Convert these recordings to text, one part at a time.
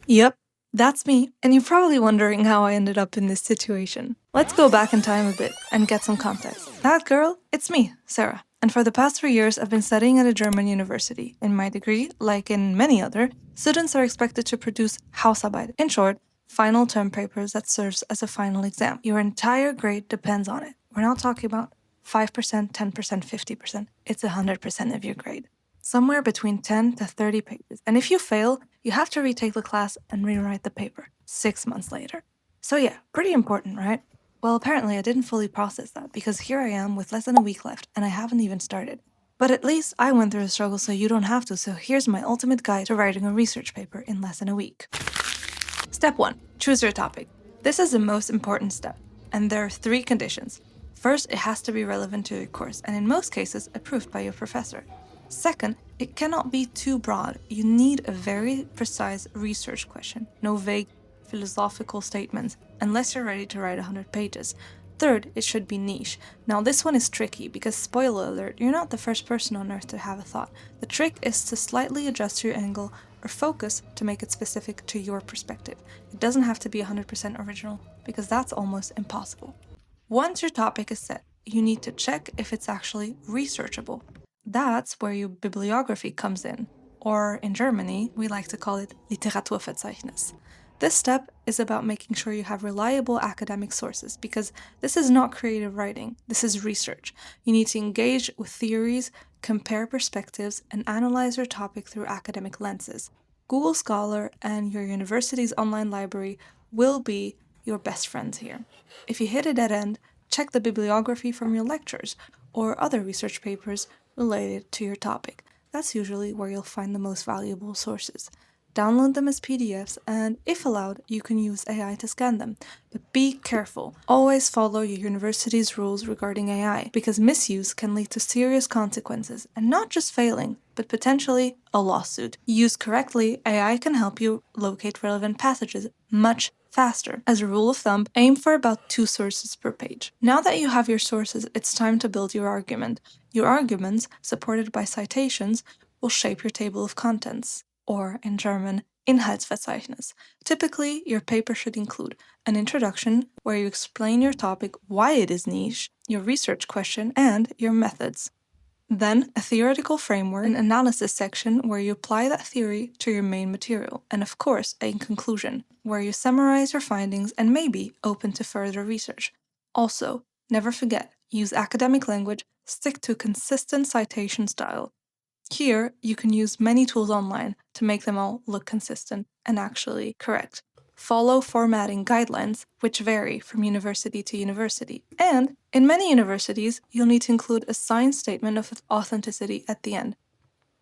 Yep, that's me. And you're probably wondering how I ended up in this situation. Let's go back in time a bit and get some context. That girl, it's me, Sarah. And for the past 3 years, I've been studying at a German university. In my degree, like in many other, students are expected to produce Hausarbeit. In short, final term papers that serves as a final exam. Your entire grade depends on it. We're not talking about 5%, 10%, 50%. It's 100% of your grade. Somewhere between 10 to 30 pages. And if you fail, you have to retake the class and rewrite the paper 6 months later. So yeah, pretty important, right? Well, apparently I didn't fully process that because here I am with less than a week left and I haven't even started. But at least I went through the struggle so you don't have to, so here's my ultimate guide to writing a research paper in less than a week. Step 1. Choose your topic. This is the most important step, and there are 3 conditions. First, it has to be relevant to your course, and in most cases, approved by your professor. Second, it cannot be too broad. You need a very precise research question, no vague philosophical statements, unless you're ready to write 100 pages. Third, it should be niche. Now this one is tricky because, spoiler alert, you're not the first person on earth to have a thought. The trick is to slightly adjust your angle or focus to make it specific to your perspective. It doesn't have to be 100% original because that's almost impossible. Once your topic is set, you need to check if it's actually researchable. That's where your bibliography comes in, or in Germany, we like to call it Literaturverzeichnis. This step is about making sure you have reliable academic sources because this is not creative writing, this is research. You need to engage with theories, compare perspectives, and analyze your topic through academic lenses. Google Scholar and your university's online library will be your best friends here. If you hit a dead end, check the bibliography from your lectures or other research papers related to your topic. That's usually where you'll find the most valuable sources. Download them as PDFs, and if allowed, you can use AI to scan them. But be careful. Always follow your university's rules regarding AI, because misuse can lead to serious consequences, and not just failing, but potentially a lawsuit. Used correctly, AI can help you locate relevant passages much faster. As a rule of thumb, aim for about 2 sources per page. Now that you have your sources, it's time to build your argument. Your arguments, supported by citations, will shape your table of contents, or in German, Inhaltsverzeichnis. Typically, your paper should include an introduction where you explain your topic, why it is niche, your research question, and your methods. Then, a theoretical framework, an analysis section where you apply that theory to your main material, and of course, a conclusion, where you summarize your findings and maybe open to further research. Also, never forget, use academic language, stick to a consistent citation style. Here, you can use many tools online to make them all look consistent and actually correct. Follow formatting guidelines, which vary from university to university. And in many universities, you'll need to include a signed statement of authenticity at the end.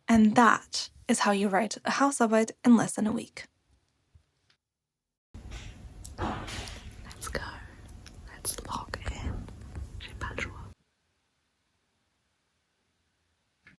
And that is how you write a Hausarbeit in less than a week.